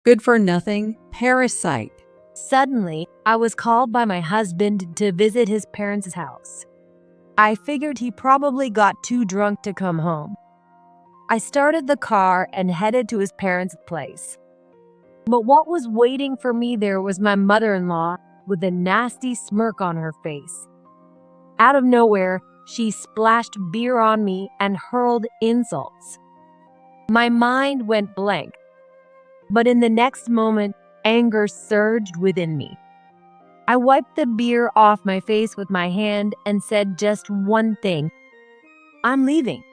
Good for nothing parasite. Suddenly, I was called by my husband to visit his parents' house. I figured he probably got too drunk to come home. I started the car and headed to his parents' place. But what was waiting for me there was my mother-in-law with a nasty smirk on her face. Out of nowhere, she splashed beer on me and hurled insults. My mind went blank. But in the next moment, anger surged within me. I wiped the beer off my face with my hand and said just one thing: "I'm leaving."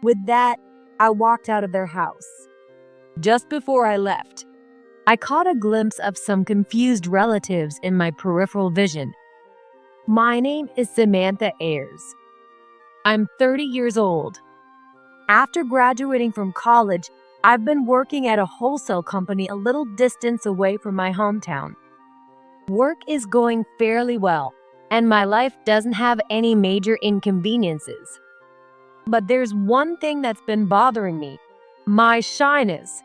With that, I walked out of their house. Just before I left, I caught a glimpse of some confused relatives in my peripheral vision. My name is Samantha Ayers. I'm 30 years old. After graduating from college, I've been working at a wholesale company a little distance away from my hometown. Work is going fairly well, and my life doesn't have any major inconveniences. But there's one thing that's been bothering me: my shyness.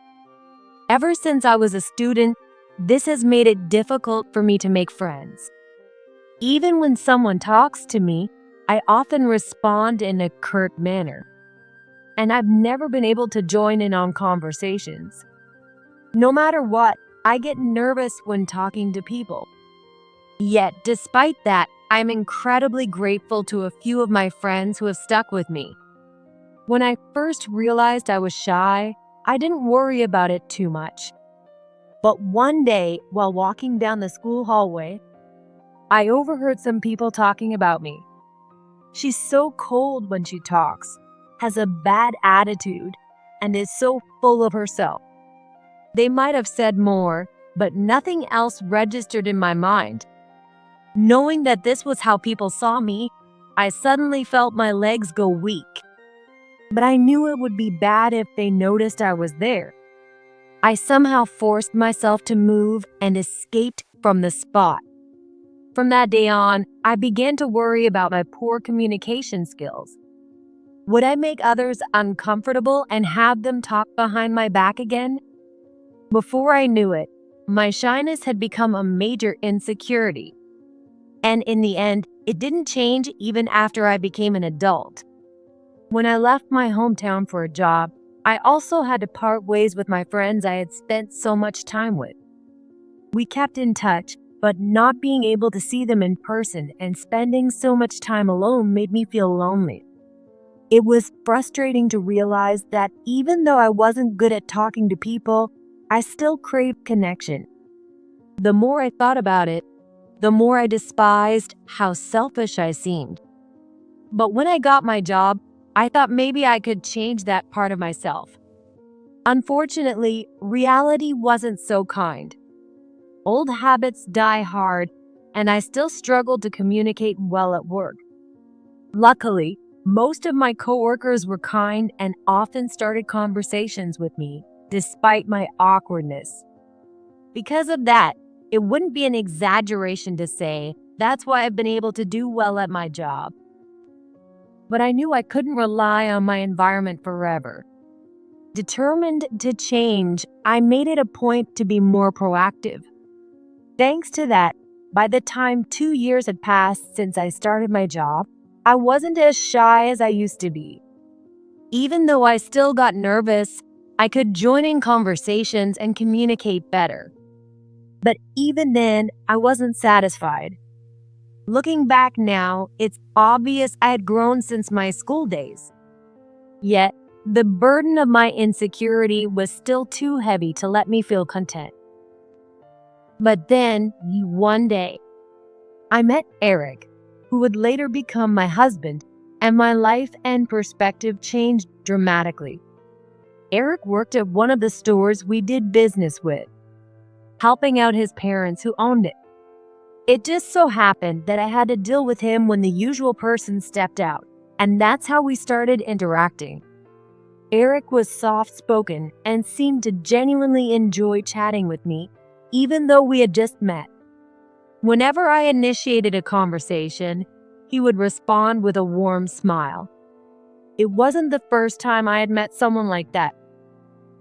Ever since I was a student, this has made it difficult for me to make friends. Even when someone talks to me, I often respond in a curt manner. And I've never been able to join in on conversations. No matter what, I get nervous when talking to people. Yet, despite that, I'm incredibly grateful to a few of my friends who have stuck with me. When I first realized I was shy, I didn't worry about it too much. But one day, while walking down the school hallway, I overheard some people talking about me. "She's so cold when she talks, has a bad attitude, and is so full of herself." They might have said more, but nothing else registered in my mind. Knowing that this was how people saw me, I suddenly felt my legs go weak. But I knew it would be bad if they noticed I was there. I somehow forced myself to move and escaped from the spot. From that day on, I began to worry about my poor communication skills. Would I make others uncomfortable and have them talk behind my back again? Before I knew it, my shyness had become a major insecurity. And in the end, it didn't change even after I became an adult. When I left my hometown for a job, I also had to part ways with my friends I had spent so much time with. We kept in touch, but not being able to see them in person and spending so much time alone made me feel lonely. It was frustrating to realize that even though I wasn't good at talking to people, I still craved connection. The more I thought about it, the more I despised how selfish I seemed. But when I got my job, I thought maybe I could change that part of myself. Unfortunately, reality wasn't so kind. Old habits die hard, and I still struggled to communicate well at work. Luckily, most of my coworkers were kind and often started conversations with me, despite my awkwardness. Because of that, it wouldn't be an exaggeration to say that's why I've been able to do well at my job. But I knew I couldn't rely on my environment forever. Determined to change, I made it a point to be more proactive. Thanks to that, by the time 2 years had passed since I started my job, I wasn't as shy as I used to be. Even though I still got nervous, I could join in conversations and communicate better. But even then, I wasn't satisfied. Looking back now, it's obvious I had grown since my school days. Yet, the burden of my insecurity was still too heavy to let me feel content. But then, one day, I met Eric, who would later become my husband, and my life and perspective changed dramatically. Eric worked at one of the stores we did business with, helping out his parents who owned it. It just so happened that I had to deal with him when the usual person stepped out, and that's how we started interacting. Eric was soft-spoken and seemed to genuinely enjoy chatting with me, even though we had just met. Whenever I initiated a conversation, he would respond with a warm smile. It wasn't the first time I had met someone like that.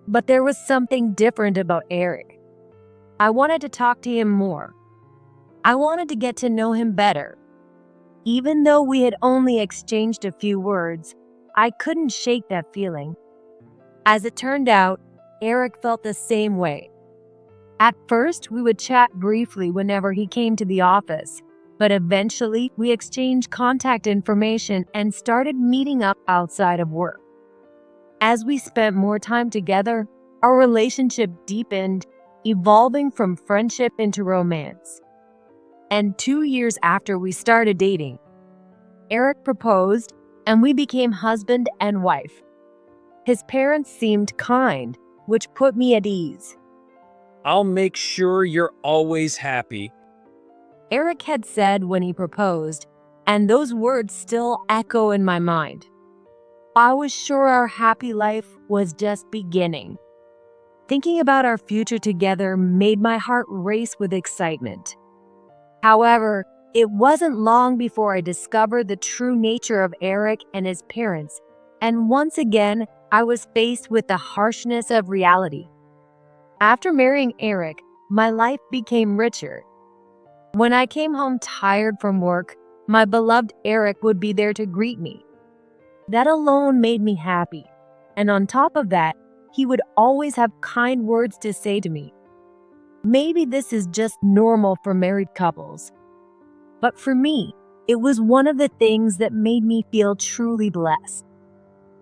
But there was something different about Eric. I wanted to talk to him more. I wanted to get to know him better. Even though we had only exchanged a few words, I couldn't shake that feeling. As it turned out, Eric felt the same way. At first, we would chat briefly whenever he came to the office, but eventually we exchanged contact information and started meeting up outside of work. As we spent more time together, our relationship deepened, evolving from friendship into romance. And 2 years after we started dating, Eric proposed and we became husband and wife. His parents seemed kind, which put me at ease. I'll make sure you're always happy. Eric had said when he proposed, and those words still echo in my mind. I was sure our happy life was just beginning. Thinking about our future together made my heart race with excitement. However, it wasn't long before I discovered the true nature of Eric and his parents, and once again, I was faced with the harshness of reality. After marrying Eric, my life became richer. When I came home tired from work, my beloved Eric would be there to greet me. That alone made me happy, and on top of that, he would always have kind words to say to me. Maybe this is just normal for married couples, but for me, it was one of the things that made me feel truly blessed.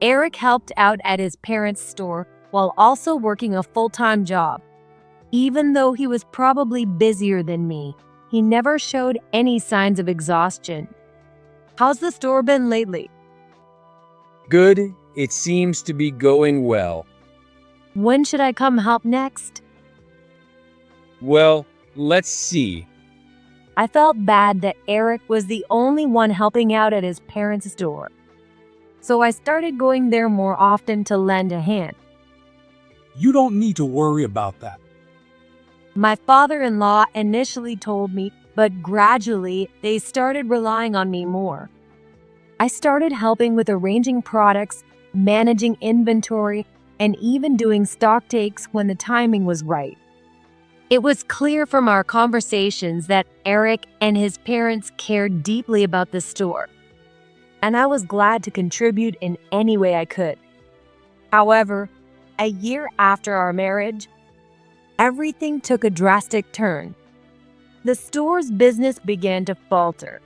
Eric helped out at his parents' store while also working a full-time job. Even though he was probably busier than me, he never showed any signs of exhaustion. How's the store been lately? Good, it seems to be going well. When should I come help next? Well, let's see. I felt bad that Eric was the only one helping out at his parents' store. So I started going there more often to lend a hand. You don't need to worry about that. My father-in-law initially told me, but gradually they started relying on me more. I started helping with arranging products, managing inventory, and even doing stock takes when the timing was right. It was clear from our conversations that Eric and his parents cared deeply about the store, and I was glad to contribute in any way I could. However, a year after our marriage, everything took a drastic turn. The store's business began to falter.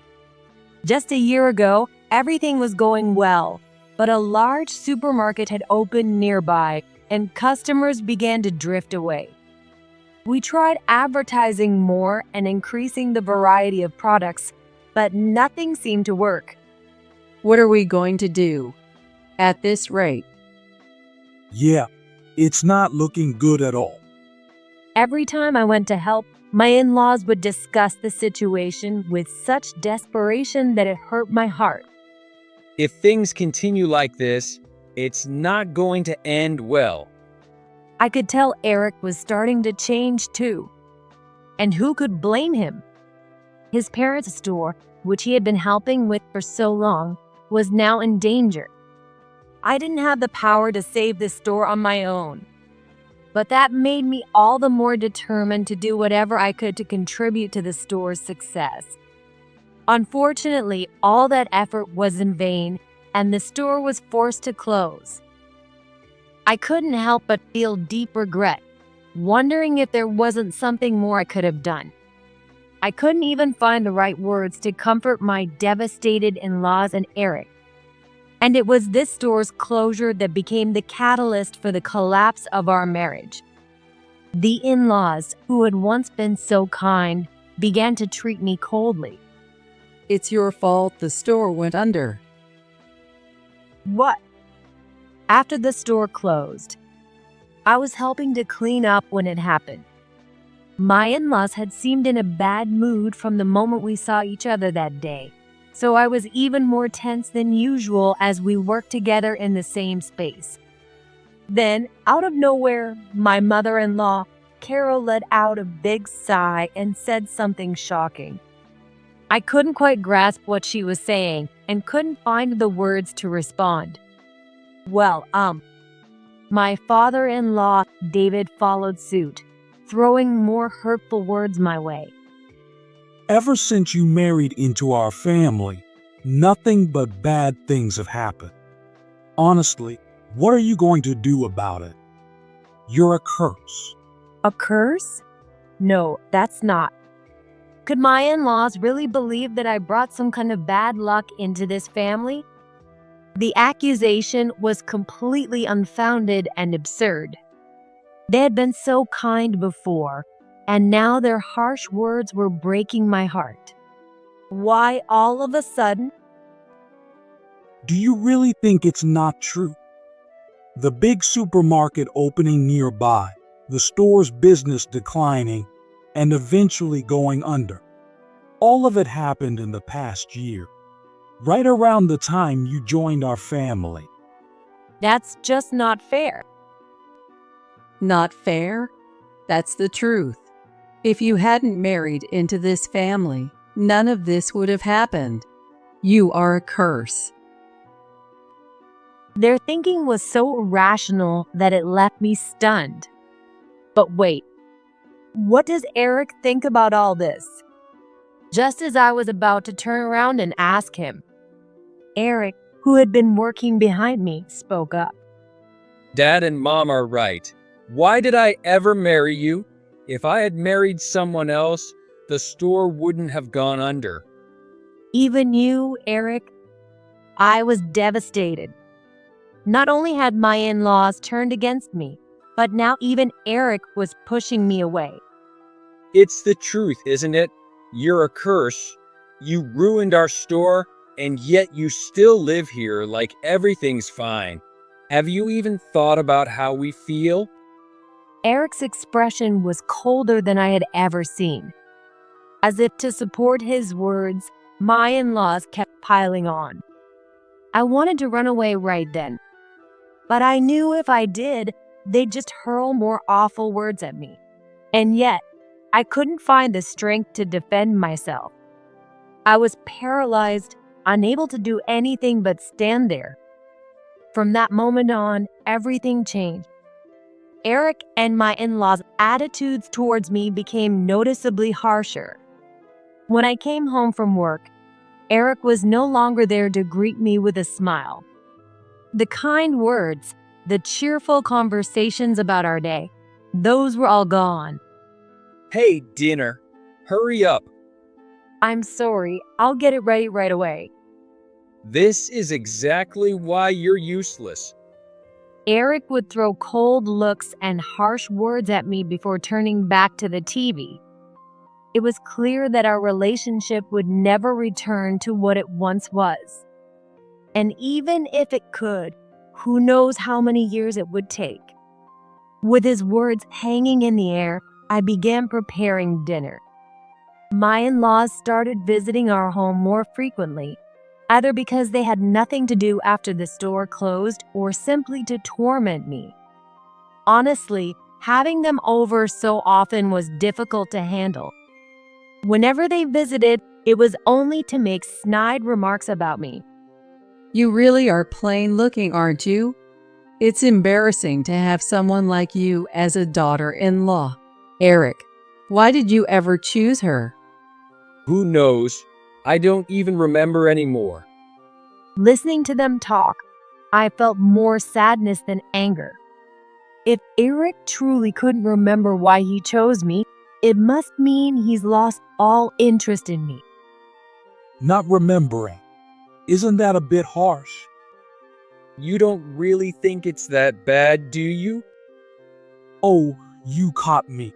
Just a year ago, everything was going well, but a large supermarket had opened nearby and customers began to drift away. We tried advertising more and increasing the variety of products, but nothing seemed to work. What are we going to do? At this rate, Yeah, it's not looking good at all. Every time I went to help, my in-laws would discuss the situation with such desperation that it hurt my heart. If things continue like this, it's not going to end well. I could tell Eric was starting to change too. And who could blame him? His parents' store, which he had been helping with for so long, was now in danger. I didn't have the power to save the store on my own. But that made me all the more determined to do whatever I could to contribute to the store's success. Unfortunately, all that effort was in vain, and the store was forced to close. I couldn't help but feel deep regret, wondering if there wasn't something more I could have done. I couldn't even find the right words to comfort my devastated in-laws and Eric. And it was this store's closure that became the catalyst for the collapse of our marriage. The in-laws, who had once been so kind, began to treat me coldly. it's your fault the store went under. What? After the store closed, I was helping to clean up when it happened. My in-laws had seemed in a bad mood from the moment we saw each other that day, so I was even more tense than usual as we worked together in the same space. Then, out of nowhere, my mother-in-law, Carol, let out a big sigh and said something shocking. I couldn't quite grasp what she was saying and couldn't find the words to respond. Well, My father-in-law, David, followed suit, throwing more hurtful words my way. Ever since you married into our family, nothing but bad things have happened. Honestly, what are you going to do about it? You're a curse. A curse? No, that's not. Could my in-laws really believe that I brought some kind of bad luck into this family? The accusation was completely unfounded and absurd. They had been so kind before, and now their harsh words were breaking my heart. Why all of a sudden? Do you really think it's not true? The big supermarket opening nearby, the store's business declining, and eventually going under. All of it happened in the past year, right around the time you joined our family. That's just not fair. Not fair? That's the truth. If you hadn't married into this family, none of this would have happened. You are a curse. Their thinking was so irrational that it left me stunned. But wait, what does Eric think about all this? Just as I was about to turn around and ask him, Eric, who had been working behind me, spoke up. Dad and Mom are right. Why did I ever marry you? If I had married someone else, the store wouldn't have gone under. Even you, Eric? I was devastated. Not only had my in-laws turned against me, but now even Eric was pushing me away. It's the truth, isn't it? You're a curse. You ruined our store, and yet you still live here like everything's fine. Have you even thought about how we feel? Eric's expression was colder than I had ever seen. As if to support his words, my in-laws kept piling on. I wanted to run away right then, but I knew if I did, they'd just hurl more awful words at me. And yet, I couldn't find the strength to defend myself. I was paralyzed, unable to do anything but stand there. From that moment on, everything changed. Eric and my in-laws' attitudes towards me became noticeably harsher. When I came home from work, Eric was no longer there to greet me with a smile. The kind words, the cheerful conversations about our day, those were all gone. Hey, dinner. Hurry up. I'm sorry, I'll get it ready right away. This is exactly why you're useless. Eric would throw cold looks and harsh words at me before turning back to the TV. It was clear that our relationship would never return to what it once was. And even if it could, who knows how many years it would take. With his words hanging in the air, I began preparing dinner. My in-laws started visiting our home more frequently, either because they had nothing to do after the store closed or simply to torment me. Honestly, having them over so often was difficult to handle. Whenever they visited, it was only to make snide remarks about me. You really are plain looking, aren't you? It's embarrassing to have someone like you as a daughter-in-law. Eric, why did you ever choose her? Who knows? I don't even remember anymore. Listening to them talk, I felt more sadness than anger. If Eric truly couldn't remember why he chose me, it must mean he's lost all interest in me. Not remembering. Isn't that a bit harsh? You don't really think it's that bad, do you? Oh, you caught me.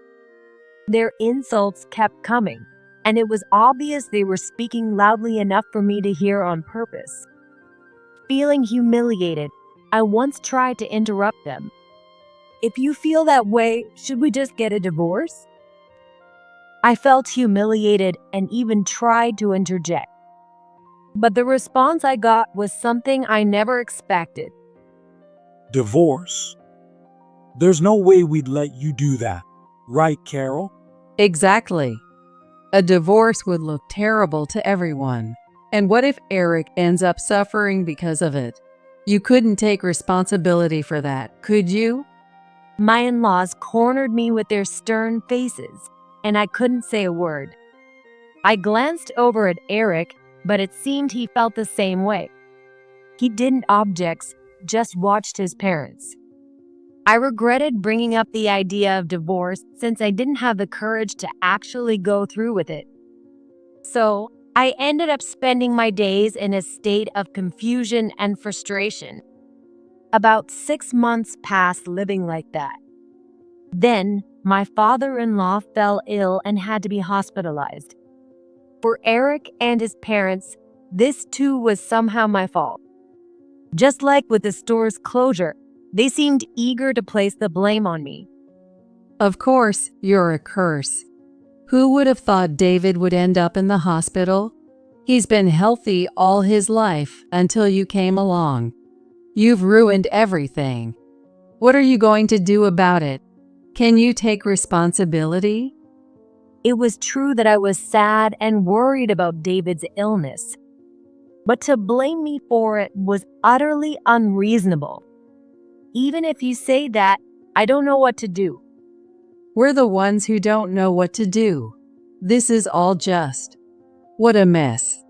Their insults kept coming, and it was obvious they were speaking loudly enough for me to hear on purpose. Feeling humiliated, I once tried to interrupt them. If you feel that way, should we just get a divorce? I felt humiliated and even tried to interject. But the response I got was something I never expected. Divorce? There's no way we'd let you do that, right, Carol? Exactly. A divorce would look terrible to everyone. And what if Eric ends up suffering because of it? You couldn't take responsibility for that, could you? My in-laws cornered me with their stern faces, and I couldn't say a word. I glanced over at Eric, but it seemed he felt the same way. He didn't object, just watched his parents. I regretted bringing up the idea of divorce since I didn't have the courage to actually go through with it. So, I ended up spending my days in a state of confusion and frustration. About 6 months passed living like that. Then, my father-in-law fell ill and had to be hospitalized. For Eric and his parents, this too was somehow my fault. Just like with the store's closure, they seemed eager to place the blame on me. Of course, you're a curse. Who would have thought David would end up in the hospital? He's been healthy all his life until you came along. You've ruined everything. What are you going to do about it? Can you take responsibility? It was true that I was sad and worried about David's illness. But to blame me for it was utterly unreasonable. Even if you say that, I don't know what to do. We're the ones who don't know what to do. This is all just. What a mess.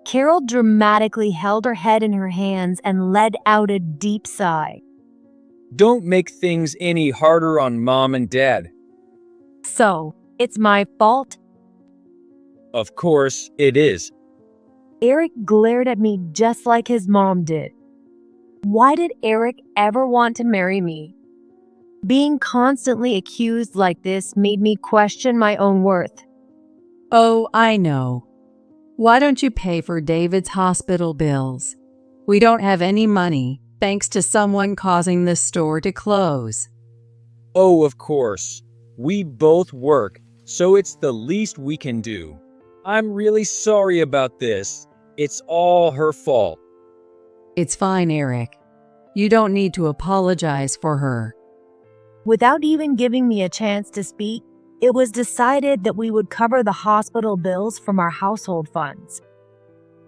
Carol dramatically held her head in her hands and let out a deep sigh. Don't make things any harder on Mom and Dad. So, it's my fault? Of course, it is. Eric glared at me just like his mom did. Why did Eric ever want to marry me? Being constantly accused like this made me question my own worth. Oh, I know. Why don't you pay for David's hospital bills? We don't have any money, thanks to someone causing the store to close. Oh, of course. We both work, so it's the least we can do. I'm really sorry about this. It's all her fault. It's fine, Eric. You don't need to apologize for her. Without even giving me a chance to speak, it was decided that we would cover the hospital bills from our household funds.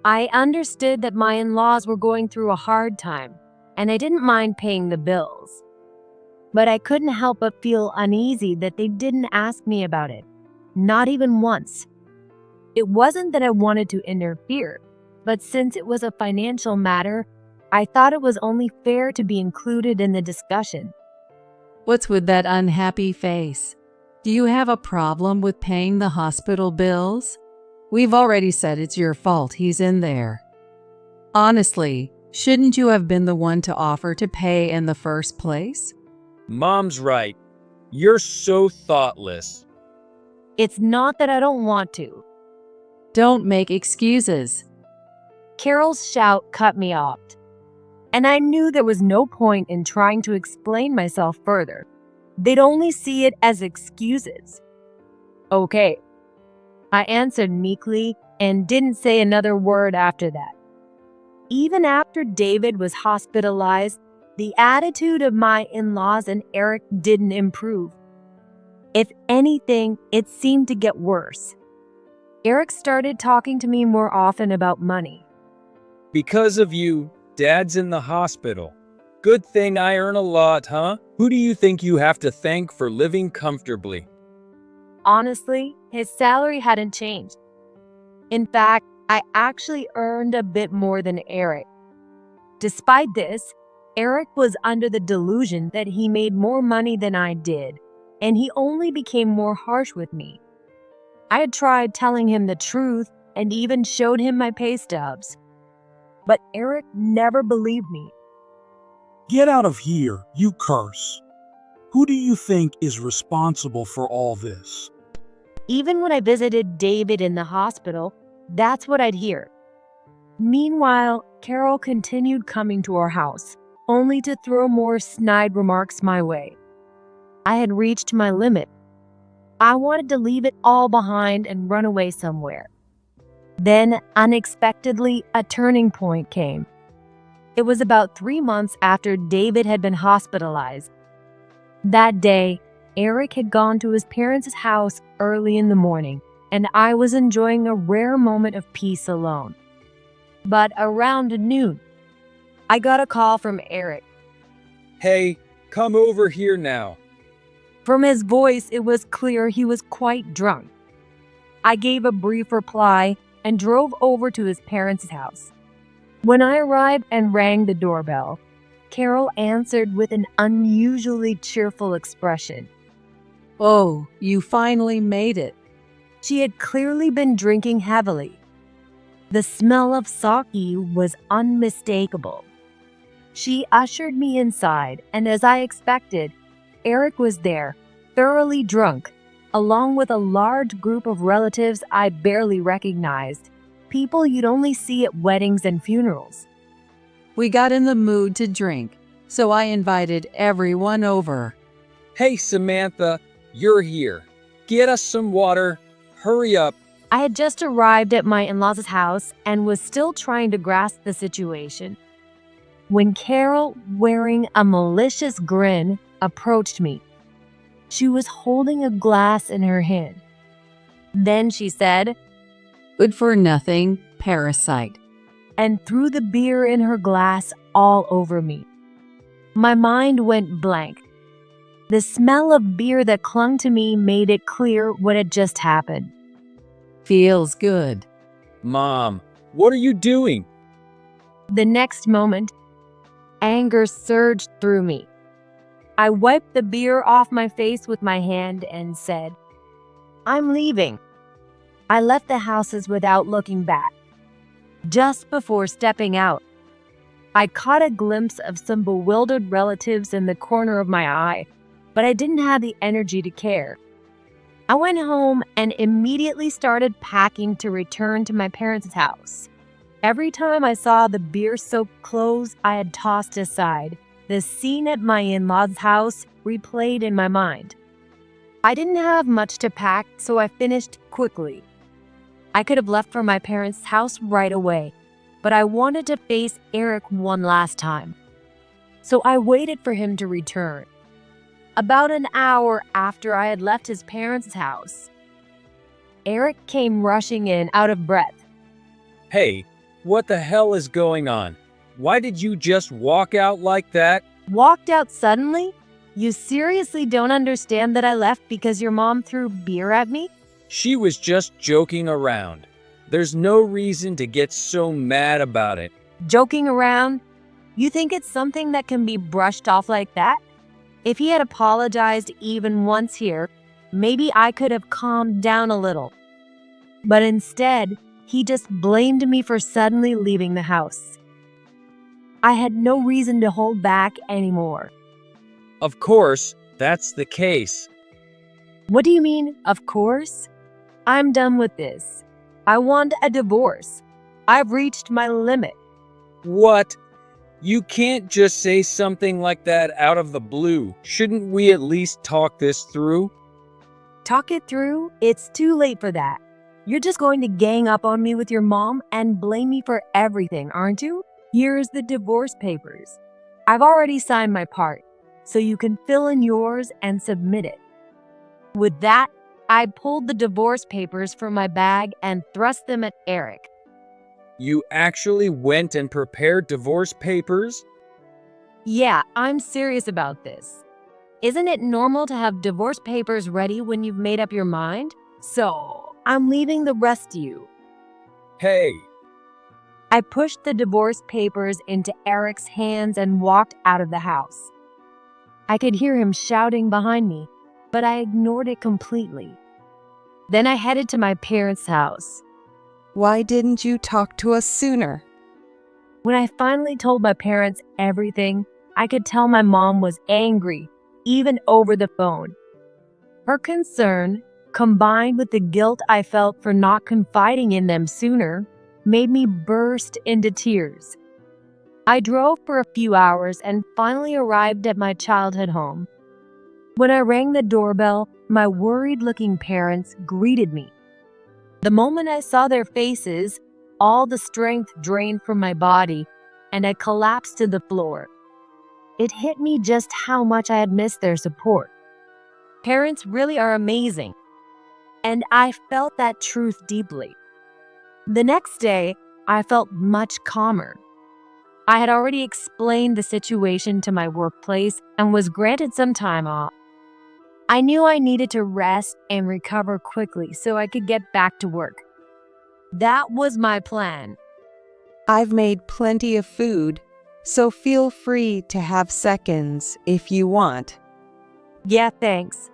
I understood that my in-laws were going through a hard time, and I didn't mind paying the bills. But I couldn't help but feel uneasy that they didn't ask me about it, not even once. It wasn't that I wanted to interfere, but since it was a financial matter, I thought it was only fair to be included in the discussion. What's with that unhappy face? Do you have a problem with paying the hospital bills? We've already said it's your fault he's in there. Honestly, shouldn't you have been the one to offer to pay in the first place? Mom's right. You're so thoughtless. It's not that I don't want to. Don't make excuses. Carol's shout cut me off, and I knew there was no point in trying to explain myself further. They'd only see it as excuses. Okay, I answered meekly and didn't say another word after that. Even after David was hospitalized, the attitude of my in-laws and Eric didn't improve. If anything, it seemed to get worse. Eric started talking to me more often about money. Because of you, Dad's in the hospital. Good thing I earn a lot, huh? Who do you think you have to thank for living comfortably? Honestly, his salary hadn't changed. In fact, I actually earned a bit more than Eric. Despite this, Eric was under the delusion that he made more money than I did, and he only became more harsh with me. I had tried telling him the truth and even showed him my pay stubs. But Eric never believed me. Get out of here, you curse. Who do you think is responsible for all this? Even when I visited David in the hospital, that's what I'd hear. Meanwhile, Carol continued coming to our house, only to throw more snide remarks my way. I had reached my limit. I wanted to leave it all behind and run away somewhere. Then, unexpectedly, a turning point came. It was about 3 months after David had been hospitalized. That day, Eric had gone to his parents' house early in the morning, and I was enjoying a rare moment of peace alone. But around noon, I got a call from Eric. Hey, come over here now. From his voice, it was clear he was quite drunk. I gave a brief reply and drove over to his parents' house. When I arrived and rang the doorbell, Carol answered with an unusually cheerful expression. Oh, you finally made it. She had clearly been drinking heavily. The smell of sake was unmistakable. She ushered me inside, and as I expected, Eric was there, thoroughly drunk, along with a large group of relatives I barely recognized, people you'd only see at weddings and funerals. We got in the mood to drink, so I invited everyone over. Hey, Samantha, you're here. Get us some water. Hurry up. I had just arrived at my in-laws' house and was still trying to grasp the situation when Carol, wearing a malicious grin, approached me. She was holding a glass in her hand. Then she said, Good for nothing, parasite. and threw the beer in her glass all over me. My mind went blank. The smell of beer that clung to me made it clear what had just happened. Feels good. Mom, what are you doing? The next moment, anger surged through me. I wiped the beer off my face with my hand and said, I'm leaving. I left the houses without looking back. Just before stepping out, I caught a glimpse of some bewildered relatives in the corner of my eye, but I didn't have the energy to care. I went home and immediately started packing to return to my parents' house. Every time I saw the beer-soaked clothes I had tossed aside, the scene at my in-laws' house replayed in my mind. I didn't have much to pack, so I finished quickly. I could have left for my parents' house right away, but I wanted to face Eric one last time. So I waited for him to return. About an hour after I had left his parents' house, Eric came rushing in out of breath. Hey, what the hell is going on? Why did you just walk out like that? Walked out suddenly? You seriously don't understand that I left because your mom threw beer at me? She was just joking around. There's no reason to get so mad about it. Joking around? You think it's something that can be brushed off like that? If he had apologized even once here, maybe I could have calmed down a little. But instead, he just blamed me for suddenly leaving the house. I had no reason to hold back anymore. Of course, that's the case. What do you mean, of course? I'm done with this. I want a divorce. I've reached my limit. What? You can't just say something like that out of the blue. Shouldn't we at least talk this through? Talk it through? It's too late for that. You're just going to gang up on me with your mom and blame me for everything, aren't you? Here's the divorce papers. I've already signed my part, so you can fill in yours and submit it. With that, I pulled the divorce papers from my bag and thrust them at Eric. You actually went and prepared divorce papers? Yeah, I'm serious about this. Isn't it normal to have divorce papers ready when you've made up your mind? So, I'm leaving the rest to you. Hey, I pushed the divorce papers into Eric's hands and walked out of the house. I could hear him shouting behind me, but I ignored it completely. Then I headed to my parents' house. Why didn't you talk to us sooner? When I finally told my parents everything, I could tell my mom was angry, even over the phone. Her concern, combined with the guilt I felt for not confiding in them sooner, made me burst into tears. I drove for a few hours and finally arrived at my childhood home. When I rang the doorbell, my worried-looking parents greeted me. The moment I saw their faces, all the strength drained from my body, and I collapsed to the floor. It hit me just how much I had missed their support. Parents really are amazing, and I felt that truth deeply. The next day, I felt much calmer. I had already explained the situation to my workplace and was granted some time off. I knew I needed to rest and recover quickly so I could get back to work. That was my plan. I've made plenty of food, so feel free to have seconds if you want. Yeah, thanks.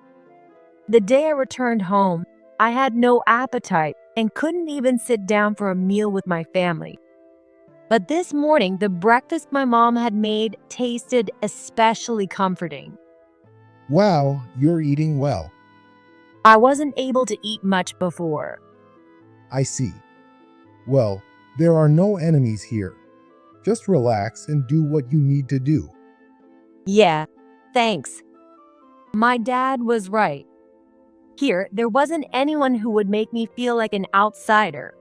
The day I returned home, I had no appetite and couldn't even sit down for a meal with my family. But this morning, the breakfast my mom had made tasted especially comforting. Wow, you're eating well. I wasn't able to eat much before. I see. Well, there are no enemies here. Just relax and do what you need to do. Yeah, thanks. My dad was right. Here, there wasn't anyone who would make me feel like an outsider.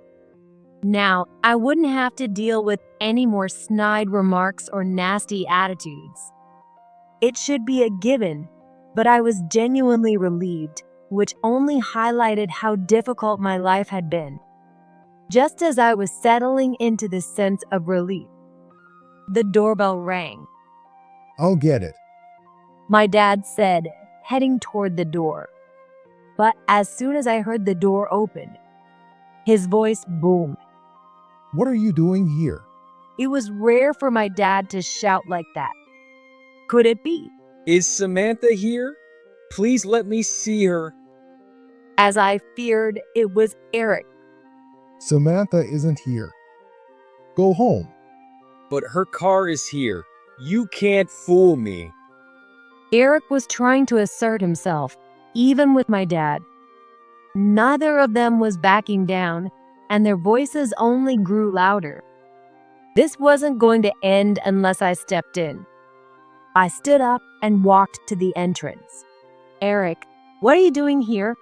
Now, I wouldn't have to deal with any more snide remarks or nasty attitudes. It should be a given, but I was genuinely relieved, which only highlighted how difficult my life had been. Just as I was settling into this sense of relief, the doorbell rang. I'll get it. My dad said, heading toward the door. But as soon as I heard the door open, his voice boomed. What are you doing here? It was rare for my dad to shout like that. Could it be? Is Samantha here? Please let me see her. As I feared, it was Eric. Samantha isn't here. Go home. But her car is here. You can't fool me. Eric was trying to assert himself, even with my dad. Neither of them was backing down, and their voices only grew louder. This wasn't going to end unless I stepped in. I stood up and walked to the entrance. Eric, what are you doing here?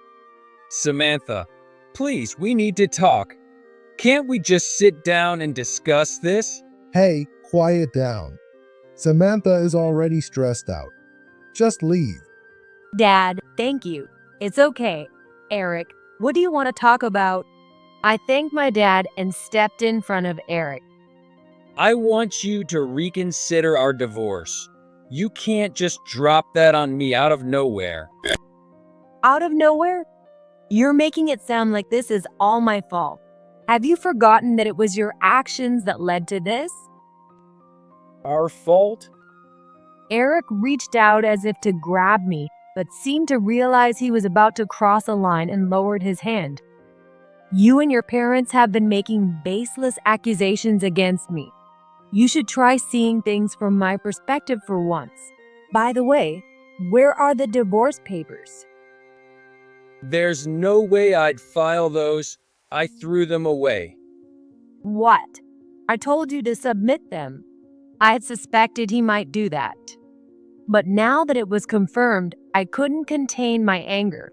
Samantha, please, we need to talk. Can't we just sit down and discuss this? Hey, quiet down. Samantha is already stressed out. Just leave. Dad, thank you. It's okay. Eric, what do you want to talk about? I thanked my dad and stepped in front of Eric. I want you to reconsider our divorce. You can't just drop that on me out of nowhere. Out of nowhere? You're making it sound like this is all my fault. Have you forgotten that it was your actions that led to this? Our fault? Eric reached out as if to grab me, but seemed to realize he was about to cross a line and lowered his hand. You and your parents have been making baseless accusations against me. You should try seeing things from my perspective for once. By the way, where are the divorce papers? There's no way I'd file those. I threw them away. What? I told you to submit them. I had suspected he might do that. But now that it was confirmed, I couldn't contain my anger.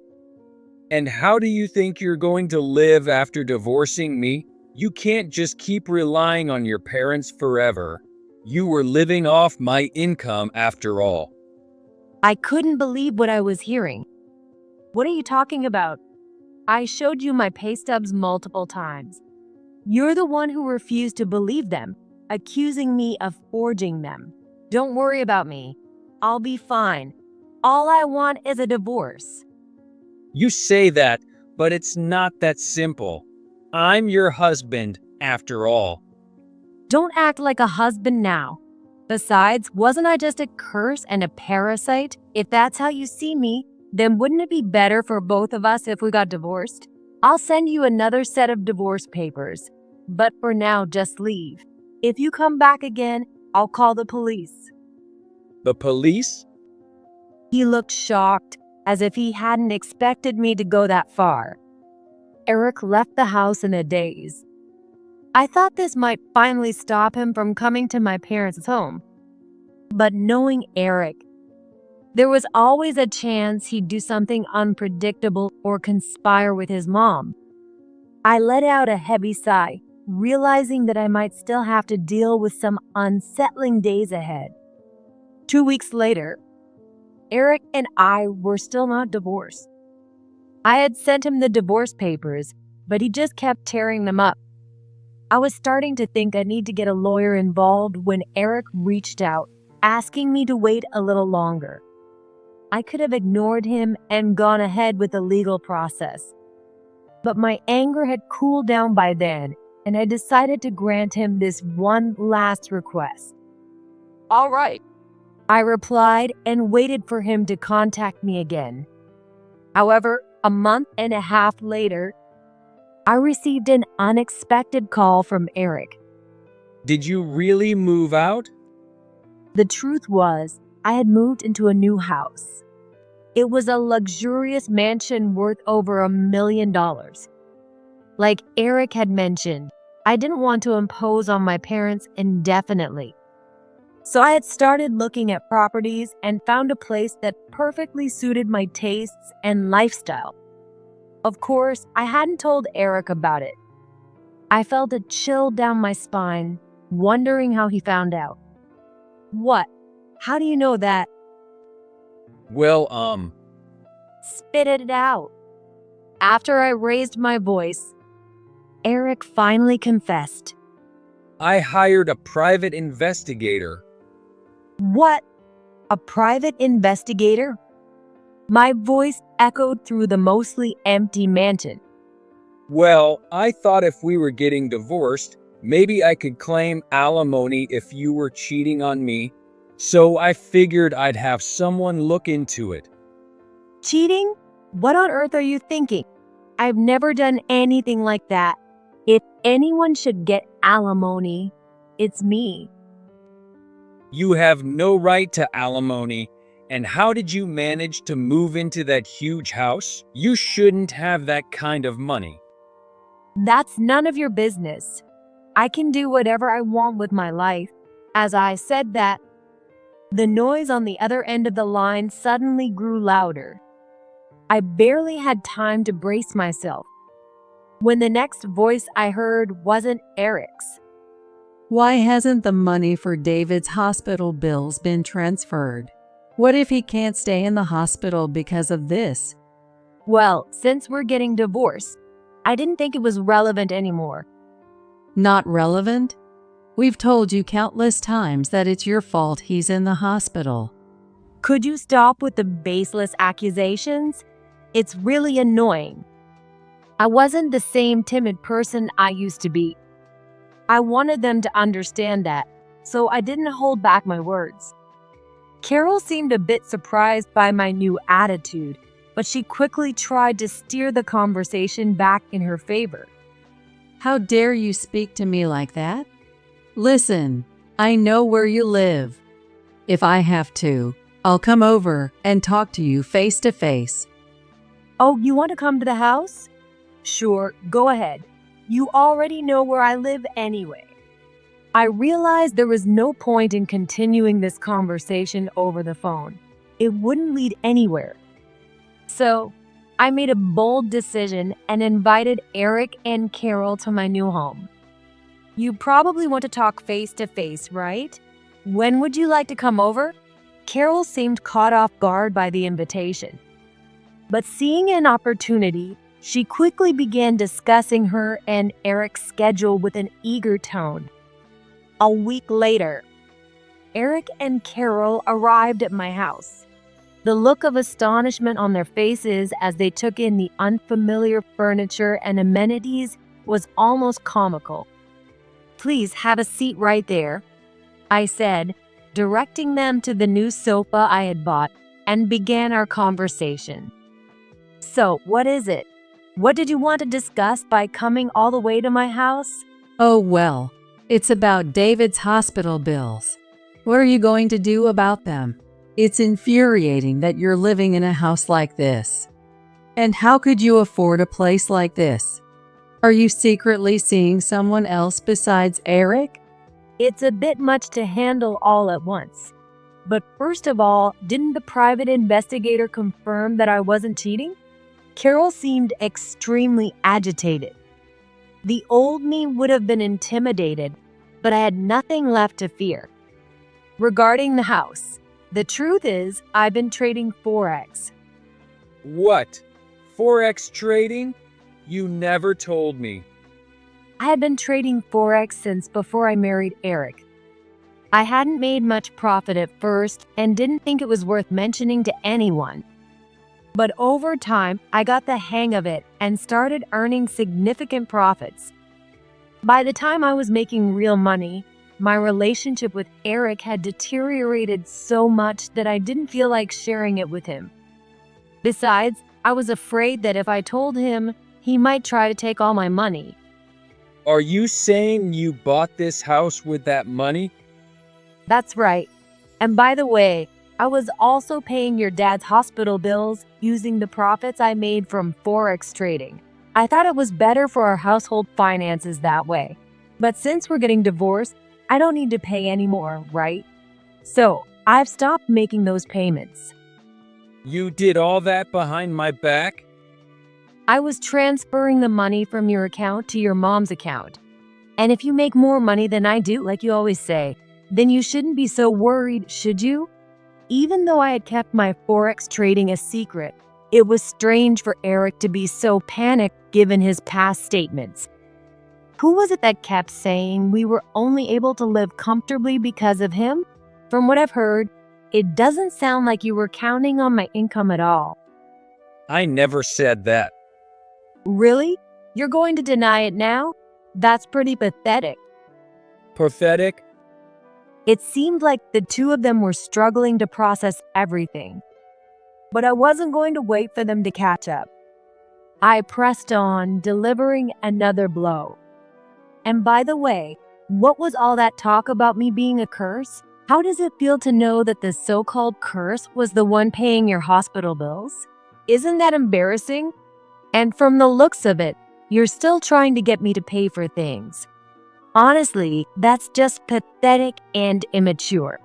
And how do you think you're going to live after divorcing me? You can't just keep relying on your parents forever. You were living off my income after all. I couldn't believe what I was hearing. What are you talking about? I showed you my pay stubs multiple times. You're the one who refused to believe them, accusing me of forging them. Don't worry about me. I'll be fine. All I want is a divorce. You say that, but it's not that simple. I'm your husband, after all. Don't act like a husband now. Besides, wasn't I just a curse and a parasite? If that's how you see me, then wouldn't it be better for both of us if we got divorced? I'll send you another set of divorce papers. But for now, just leave. If you come back again, I'll call the police. The police? He looked shocked, as if he hadn't expected me to go that far. Eric left the house in a daze. I thought this might finally stop him from coming to my parents' home. But knowing Eric, there was always a chance he'd do something unpredictable or conspire with his mom. I let out a heavy sigh, realizing that I might still have to deal with some unsettling days ahead. 2 weeks later, Eric and I were still not divorced. I had sent him the divorce papers, but he just kept tearing them up. I was starting to think I need to get a lawyer involved when Eric reached out, asking me to wait a little longer. I could have ignored him and gone ahead with the legal process. But my anger had cooled down by then, and I decided to grant him this one last request. All right. I replied and waited for him to contact me again. However, a month and a half later, I received an unexpected call from Eric. Did you really move out? The truth was, I had moved into a new house. It was a luxurious mansion worth over $1 million. Like Eric had mentioned, I didn't want to impose on my parents indefinitely. So I had started looking at properties and found a place that perfectly suited my tastes and lifestyle. Of course, I hadn't told Eric about it. I felt a chill down my spine, wondering how he found out. What? How do you know that? Well, Spit it out. After I raised my voice, Eric finally confessed. I hired a private investigator. What? A private investigator? My voice echoed through the mostly empty mansion. Well, I thought if we were getting divorced, maybe I could claim alimony if you were cheating on me. So I figured I'd have someone look into it. Cheating? What on earth are you thinking? I've never done anything like that. If anyone should get alimony, it's me. You have no right to alimony. And how did you manage to move into that huge house? You shouldn't have that kind of money. That's none of your business. I can do whatever I want with my life. As I said that, the noise on the other end of the line suddenly grew louder. I barely had time to brace myself when the next voice I heard wasn't Eric's. Why hasn't the money for David's hospital bills been transferred? What if he can't stay in the hospital because of this? Well, since we're getting divorced, I didn't think it was relevant anymore. Not relevant? We've told you countless times that it's your fault he's in the hospital. Could you stop with the baseless accusations? It's really annoying. I wasn't the same timid person I used to be. I wanted them to understand that, so I didn't hold back my words. Carol seemed a bit surprised by my new attitude, but she quickly tried to steer the conversation back in her favor. How dare you speak to me like that? Listen, I know where you live. If I have to, I'll come over and talk to you face to face. Oh, you want to come to the house? Sure, go ahead. You already know where I live anyway. I realized there was no point in continuing this conversation over the phone. It wouldn't lead anywhere. So, I made a bold decision and invited Eric and Carol to my new home. You probably want to talk face to face, right? When would you like to come over? Carol seemed caught off guard by the invitation. But seeing an opportunity, she quickly began discussing her and Eric's schedule with an eager tone. A week later, Eric and Carol arrived at my house. The look of astonishment on their faces as they took in the unfamiliar furniture and amenities was almost comical. Please have a seat right there, I said, directing them to the new sofa I had bought, and began our conversation. So, what is it? What did you want to discuss by coming all the way to my house? Oh well, it's about David's hospital bills. What are you going to do about them? It's infuriating that you're living in a house like this. And how could you afford a place like this? Are you secretly seeing someone else besides Eric? It's a bit much to handle all at once. But first of all, didn't the private investigator confirm that I wasn't cheating? Carol seemed extremely agitated. The old me would have been intimidated, but I had nothing left to fear. Regarding the house, the truth is I've been trading Forex. What? Forex trading? You never told me. I had been trading Forex since before I married Eric. I hadn't made much profit at first and didn't think it was worth mentioning to anyone. But over time, I got the hang of it and started earning significant profits. By the time I was making real money, my relationship with Eric had deteriorated so much that I didn't feel like sharing it with him. Besides, I was afraid that if I told him, he might try to take all my money. Are you saying you bought this house with that money? That's right. And by the way, I was also paying your dad's hospital bills using the profits I made from Forex trading. I thought it was better for our household finances that way. But since we're getting divorced, I don't need to pay anymore, right? So, I've stopped making those payments. You did all that behind my back? I was transferring the money from your account to your mom's account. And if you make more money than I do, like you always say, then you shouldn't be so worried, should you? Even though I had kept my Forex trading a secret, it was strange for Eric to be so panicked given his past statements. Who was it that kept saying we were only able to live comfortably because of him? From what I've heard, it doesn't sound like you were counting on my income at all. I never said that. Really? You're going to deny it now? That's pretty pathetic. Pathetic? It seemed like the two of them were struggling to process everything. But I wasn't going to wait for them to catch up. I pressed on, delivering another blow. And by the way, what was all that talk about me being a curse? How does it feel to know that the so-called curse was the one paying your hospital bills? Isn't that embarrassing? And from the looks of it, you're still trying to get me to pay for things. Honestly, that's just pathetic and immature.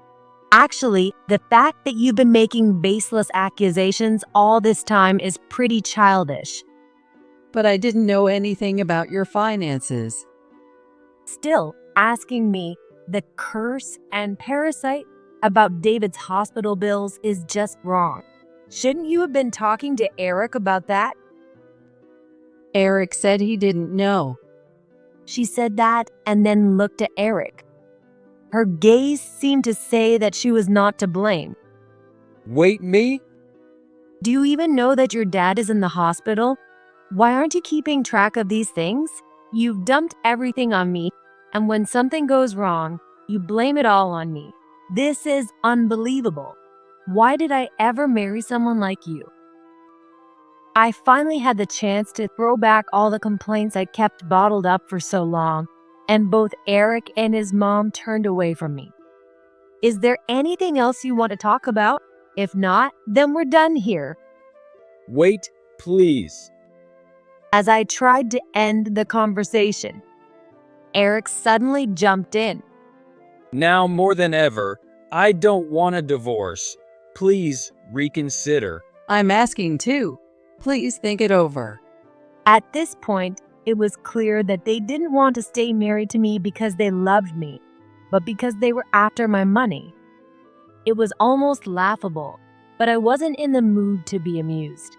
Actually, the fact that you've been making baseless accusations all this time is pretty childish. But I didn't know anything about your finances. Still, asking me, the curse and parasite, about David's hospital bills is just wrong. Shouldn't you have been talking to Eric about that? Eric said he didn't know. She said that and then looked at Eric. Her gaze seemed to say that she was not to blame. Wait, me? Do you even know that your dad is in the hospital? Why aren't you keeping track of these things? You've dumped everything on me, and when something goes wrong, you blame it all on me. This is unbelievable. Why did I ever marry someone like you? I finally had the chance to throw back all the complaints I kept bottled up for so long, and both Eric and his mom turned away from me. Is there anything else you want to talk about? If not, then we're done here. Wait, please. As I tried to end the conversation, Eric suddenly jumped in. Now more than ever, I don't want a divorce. Please reconsider. I'm asking too. Please think it over. At this point, it was clear that they didn't want to stay married to me because they loved me, but because they were after my money. It was almost laughable, but I wasn't in the mood to be amused.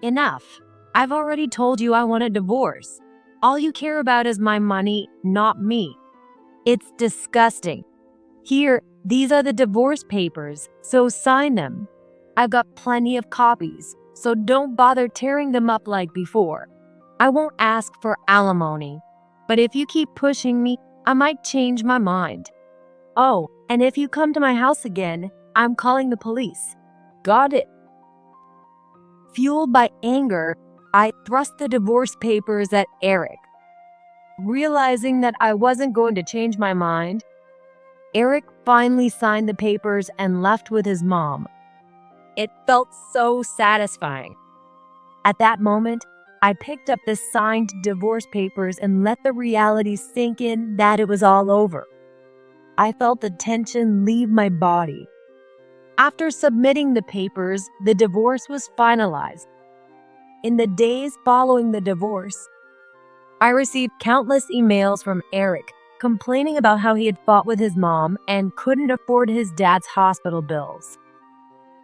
Enough. I've already told you I want a divorce. All you care about is my money, not me. It's disgusting. Here, these are the divorce papers, so sign them. I've got plenty of copies, so don't bother tearing them up like before. I won't ask for alimony, but if you keep pushing me, I might change my mind. Oh, and if you come to my house again, I'm calling the police. Got it? Fueled by anger, I thrust the divorce papers at Eric. Realizing that I wasn't going to change my mind, Eric finally signed the papers and left with his mom. It felt so satisfying. At that moment, I picked up the signed divorce papers and let the reality sink in that it was all over. I felt the tension leave my body. After submitting the papers, the divorce was finalized. In the days following the divorce, I received countless emails from Eric complaining about how he had fought with his mom and couldn't afford his dad's hospital bills.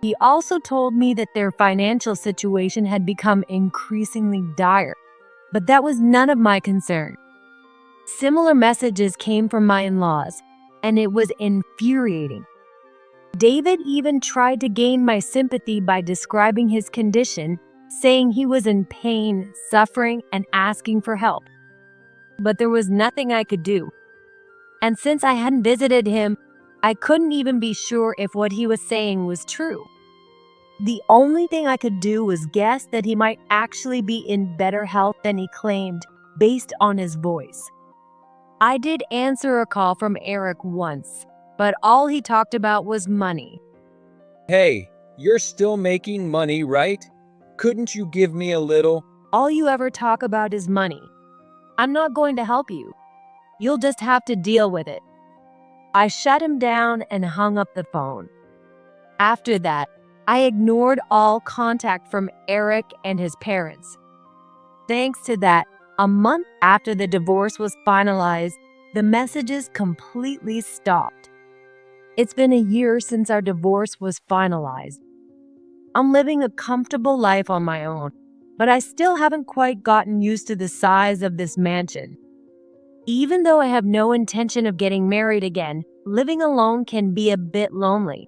He also told me that their financial situation had become increasingly dire, but that was none of my concern. Similar messages came from my in-laws, and it was infuriating. David even tried to gain my sympathy by describing his condition, saying he was in pain, suffering, and asking for help. But there was nothing I could do. And since I hadn't visited him, I couldn't even be sure if what he was saying was true. The only thing I could do was guess that he might actually be in better health than he claimed, based on his voice. I did answer a call from Eric once, but all he talked about was money. Hey, you're still making money, right? Couldn't you give me a little? All you ever talk about is money. I'm not going to help you. You'll just have to deal with it. I shut him down and hung up the phone. After that, I ignored all contact from Eric and his parents. Thanks to that, a month after the divorce was finalized, the messages completely stopped. It's been a year since our divorce was finalized. I'm living a comfortable life on my own, but I still haven't quite gotten used to the size of this mansion. Even though I have no intention of getting married again, living alone can be a bit lonely.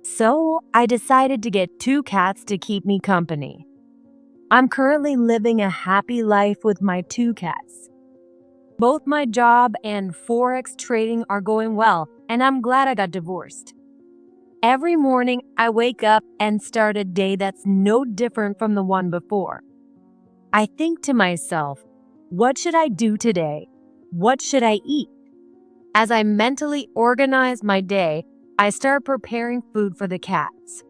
So I decided to get 2 cats to keep me company. I'm currently living a happy life with my 2 cats. Both my job and Forex trading are going well, and I'm glad I got divorced. Every morning, I wake up and start a day that's no different from the one before. I think to myself, what should I do today? What should I eat? As I mentally organize my day, I start preparing food for the cats.